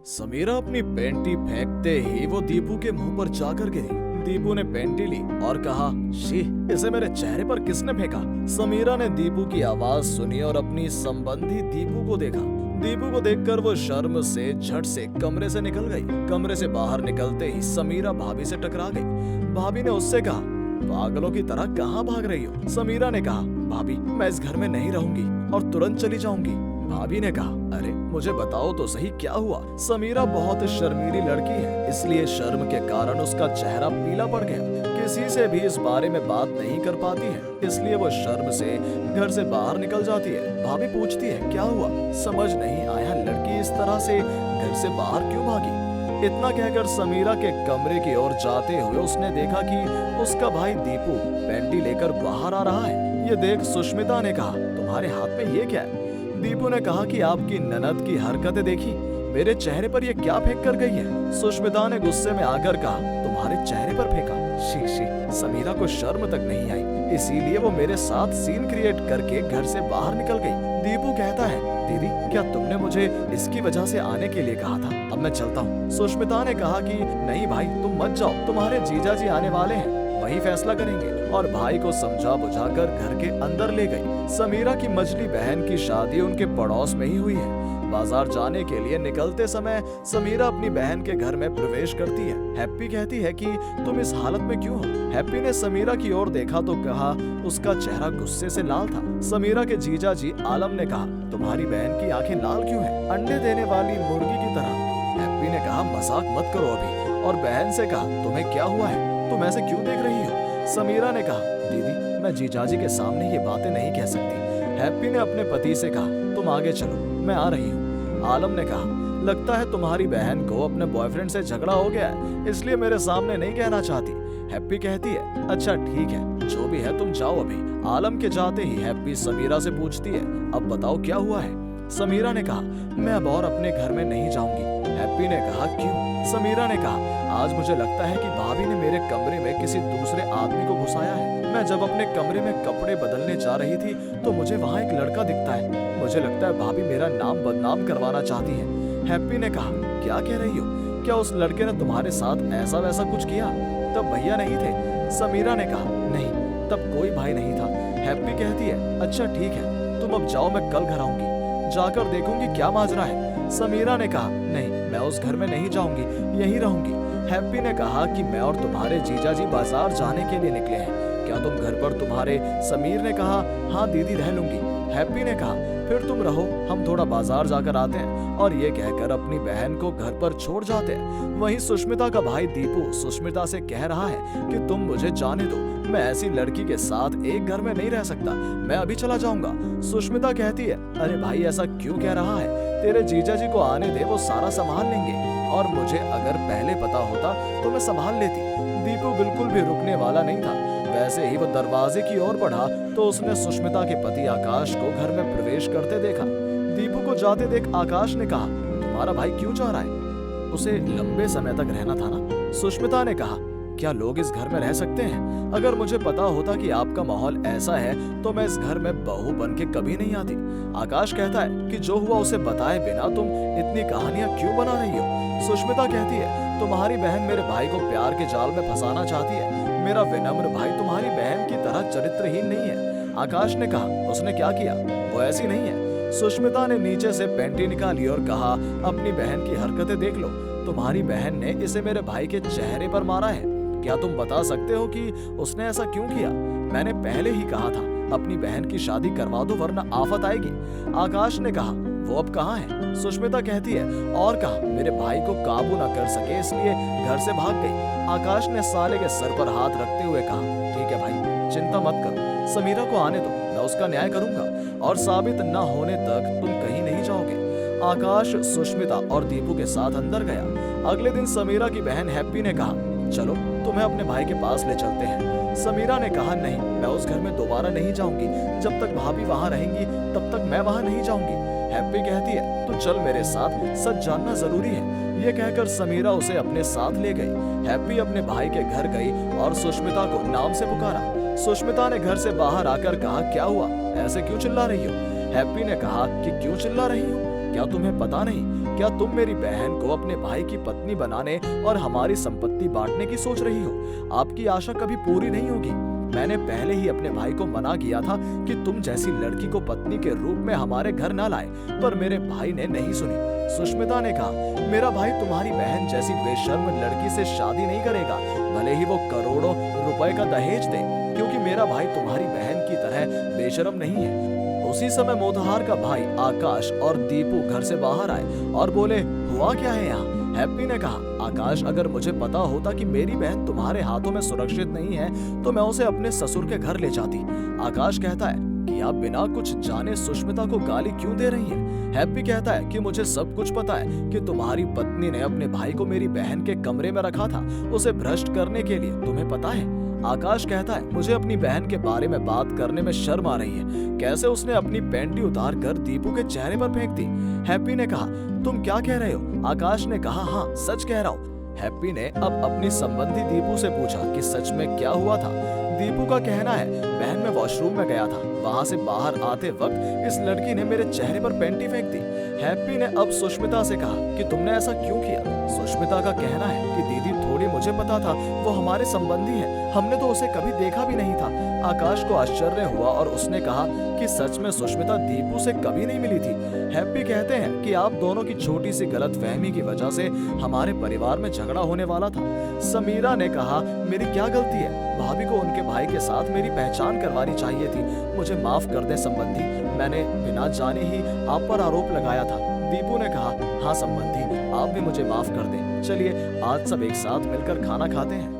समीरा अपनी पेंटी फेंकते ही वो दीपू के मुंह पर जाकर गिरी। दीपू ने पेंटी ली और कहा, शी, इसे मेरे चेहरे पर किसने फेंका? समीरा ने दीपू की आवाज सुनी और अपनी संबंधी दीपू को देखा। दीपू को देखकर वो शर्म से झट से कमरे से निकल गई। कमरे से बाहर निकलते ही समीरा भाभी से टकरा गई। भाभी ने उससे कहा, पागलों की तरह कहाँ भाग रही हो? समीरा ने कहा, भाभी मैं इस घर में नहीं रहूंगी और तुरंत चली जाऊंगी। भाभी ने कहा, अरे मुझे बताओ तो सही क्या हुआ? समीरा बहुत शर्मीली लड़की है, इसलिए शर्म के कारण उसका चेहरा पीला पड़ गया। किसी से भी इस बारे में बात नहीं कर पाती है, इसलिए वो शर्म से घर से बाहर निकल जाती है। भाभी पूछती है, क्या हुआ? समझ नहीं आया, लड़की इस तरह से घर से बाहर क्यों भागी? इतना कहकर समीरा के कमरे की ओर जाते हुए उसने देखा कि उसका भाई दीपू पेंटी लेकर बाहर आ रहा है। ये देख सुष्मिता ने कहा, तुम्हारे हाथ में ये क्या है? दीपू ने कहा कि आपकी ननद की हरकतें देखी, मेरे चेहरे पर ये क्या फेंक कर गई है? सुष्मिता ने गुस्से में आकर कहा, तुम्हारे चेहरे पर फेंका? शी शी, समीरा को शर्म तक नहीं आई, इसीलिए वो मेरे साथ सीन क्रिएट करके घर से बाहर निकल गई। दीपू कहता है, दीदी क्या तुमने मुझे इसकी वजह से आने के लिए कहा था? अब मैं चलता हूँ। सुष्मिता ने कहा कि नहीं भाई, तुम मत जाओ, तुम्हारे जीजा जी आने वाले हैं, वही फैसला करेंगे। और भाई को समझा बुझाकर घर के अंदर ले गई। समीरा की मझली बहन की शादी उनके पड़ोस में ही हुई है। बाजार जाने के लिए निकलते समय समीरा अपनी बहन के घर में प्रवेश करती है। हैप्पी कहती है कि तुम इस हालत में क्यों हो? हैप्पी ने समीरा की ओर देखा तो कहा, उसका चेहरा गुस्से से लाल था। समीरा के जीजा जी आलम ने कहा, तुम्हारी बहन की आंखें लाल क्यों हैं? अंडे देने वाली मुर्गी की तरह। हैप्पी ने कहा, मजाक मत करो अभी, और बहन से कहा, तुम्हें क्या हुआ है? तुम ऐसे क्यों देख रही हो? समीरा ने कहा, दीदी मैं जीजाजी के सामने ये बातें नहीं कह सकती। हैप्पी ने अपने पति से कहा, तुम आगे चलो, मैं आ रही हूँ। आलम ने कहा, लगता है तुम्हारी बहन को अपने बॉयफ्रेंड से झगड़ा हो गया है, इसलिए मेरे सामने नहीं कहना चाहती। हैप्पी कहती है, अच्छा ठीक है, जो भी है तुम जाओ अभी। आलम के जाते ही हैप्पी समीरा से पूछती है, अब बताओ क्या हुआ है? समीरा ने कहा, मैं अब और अपने घर में नहीं जाऊंगी। हैप्पी ने कहा, क्यों? समीरा ने कहा, आज मुझे लगता है कि भाभी ने मेरे कमरे में किसी दूसरे आदमी को घुसाया है। मैं जब अपने कमरे में कपड़े बदलने जा रही थी तो मुझे वहाँ एक लड़का दिखता है। मुझे लगता है भाभी मेरा नाम बदनाम करवाना चाहती है। हैप्पी ने कहा, क्या कह रही हो? क्या उस लड़के ने तुम्हारे साथ ऐसा वैसा कुछ किया? तब भैया नहीं थे? समीरा ने कहा, नहीं, तब कोई भाई नहीं था। हैप्पी कहती है, अच्छा ठीक है, तुम अब जाओ, मैं कल घर आऊंगी, जाकर देखूंगी क्या माजरा है। समीरा ने कहा, नहीं, मैं उस घर में नहीं जाऊंगी, यहीं रहूंगी। हैप्पी ने कहा कि मैं और तुम्हारे जीजा जी बाजार जाने के लिए निकले हैं, क्या तुम घर पर तुम्हारे? समीर ने कहा, हाँ दीदी रह लूंगी। हैप्पी ने कहा, फिर तुम रहो, हम थोड़ा बाजार जाकर आते हैं। और ये कहकर अपनी बहन को घर पर छोड़ जाते हैं। वहीं सुष्मिता का भाई दीपू सुष्मिता से कह रहा है कि तुम मुझे जाने दो, मैं ऐसी लड़की के साथ एक घर में नहीं रह सकता, मैं अभी चला जाऊंगा। सुष्मिता कहती है, अरे भाई ऐसा क्यों कह रहा है? तेरे जीजा जी को आने दे, वो सारा संभाल लेंगे, और मुझे अगर पहले पता होता तो मैं संभाल लेती। दीपू बिल्कुल भी रुकने वाला नहीं था। वैसे ही वो दरवाजे की ओर बढ़ा तो उसने सुष्मिता के पति आकाश को घर में प्रवेश करते देखा। दीपू को जाते देख आकाश ने कहा, तुम्हारा भाई क्यों जा रहा है? उसे लंबे समय तक रहना था ना। सुष्मिता ने कहा, क्या लोग इस घर में रह सकते हैं? अगर मुझे पता होता कि आपका माहौल ऐसा है तो मैं इस घर में बहू बन के कभी नहीं आती। आकाश कहता है कि जो हुआ उसे बताए बिना तुम इतनी कहानियां क्यों बना रही हो? सुष्मिता कहती है, तुम्हारी बहन मेरे भाई को प्यार के जाल में फंसाना चाहती है। मेरा विनम्र भाई तुम्हारी बहन की तरह चरित्रहीन नहीं है। आकाश ने कहा, उसने क्या किया? वो ऐसी नहीं है। सुष्मिता ने नीचे से पेंटी निकाली और कहा, अपनी बहन की हरकतें देख लो, तुम्हारी बहन ने इसे मेरे भाई के चेहरे पर मारा है। क्या तुम बता सकते हो कि उसने ऐसा क्यों किया? मैंने पहले ही कहा था, अपनी बहन की शादी करवा दो वरना आफत आएगी। आकाश ने कहा, वो अब कहाँ है? सुष्मिता कहती है, और कहा, मेरे भाई को काबू न कर सके इसलिए घर से भाग गई। आकाश ने साले के सर पर हाथ रखते हुए कहा, ठीक है भाई, चिंता मत करो, समीरा को आने दो, मैं उसका न्याय करूंगा, और साबित न होने तक तुम कहीं नहीं जाओगे। आकाश सुष्मिता और दीपू के साथ अंदर गया। अगले दिन समीरा की बहन हैप्पी ने कहा, चलो तुम्हें अपने भाई के पास ले चलते हैं। समीरा ने कहा, नहीं, मैं उस घर में दोबारा नहीं जाऊंगी, जब तक भाभी वहाँ रहेंगी तब तक मैं वहाँ नहीं जाऊंगी। हैप्पी कहती है, तो चल मेरे साथ, सच जानना जरूरी है। ये कहकर समीरा उसे अपने साथ ले गई। हैप्पी अपने भाई के घर गई और सुष्मिता को नाम से पुकारा। सुष्मिता ने घर से बाहर आकर कहा, क्या हुआ, ऐसे क्यों चिल्ला रही हो? हैप्पी ने कहा कि क्यों चिल्ला रही हूँ? क्या तुम्हें पता नहीं क्या तुम मेरी बहन को अपने भाई की पत्नी बनाने और हमारी संपत्ति बांटने की सोच रही हो? आपकी आशा कभी पूरी नहीं होगी। मैंने पहले ही अपने भाई को मना किया था कि तुम जैसी लड़की को पत्नी के रूप में हमारे घर न लाए, पर मेरे भाई ने नहीं सुनी। सुष्मिता ने कहा, मेरा भाई तुम्हारी बहन जैसी बेशर्म लड़की से शादी नहीं करेगा, भले ही वो करोड़ों रुपए का दहेज दे, क्योंकि मेरा भाई तुम्हारी बहन की तरह बेशर्म नहीं है। उसी समय मोतहार का भाई आकाश और दीपू घर से बाहर आए और बोले, हुआ क्या है यहाँ? हैप्पी ने कहा, आकाश, अगर मुझे पता होता कि मेरी बहन तुम्हारे हाथों में सुरक्षित नहीं है तो मैं उसे अपने ससुर के घर ले जाती। आकाश कहता है कि आप बिना कुछ जाने सुष्मिता को गाली क्यों दे रही हैं? हैप्पी कहता है कि मुझे सब कुछ पता है कि तुम्हारी पत्नी ने अपने भाई को मेरी बहन के कमरे में रखा था, उसे भ्रष्ट करने के लिए, तुम्हें पता है? आकाश कहता है, मुझे अपनी बहन के बारे में बात करने में शर्म आ रही है। कैसे उसने अपनी पैंटी उतार कर दीपू के चेहरे पर फेंक दी। हैप्पी ने कहा, तुम क्या कह रहे हो? आकाश ने कहा, हाँ सच कह रहा हूँ। हैप्पी ने अब अपनी संबंधी दीपू से पूछा कि सच में क्या हुआ था। दीपू का कहना है, बहन मैं वॉशरूम में गया था, वहां से बाहर आते वक्त इस लड़की ने मेरे चेहरे पर पैंटी फेंक दी। हैप्पी ने अब सुष्मिता से कहा कि तुमने ऐसा क्यों किया? सुष्मिता का कहना है कि दीदी थोड़ी मुझे पता था, वो हमारे संबंधी है, हमने तो उसे कभी देखा भी नहीं था। आकाश को आश्चर्य हुआ और उसने कहा कि सच में सुष्मिता दीपू से कभी नहीं मिली थी। हैप्पी कहते हैं कि आप दोनों की छोटी सी गलतफहमी की वजह से हमारे परिवार में झगड़ा होने वाला था। समीरा ने कहा, मेरी क्या गलती है? भाभी को उनके भाई के साथ मेरी पहचान करवानी चाहिए थी, मुझे माफ कर दे संबंधी, मैंने बिना जाने ही आप पर आरोप लगाया था। दीपू ने कहा, हाँ संबंधी, आप भी मुझे माफ कर दें, चलिए आज सब एक साथ मिलकर खाना खाते हैं।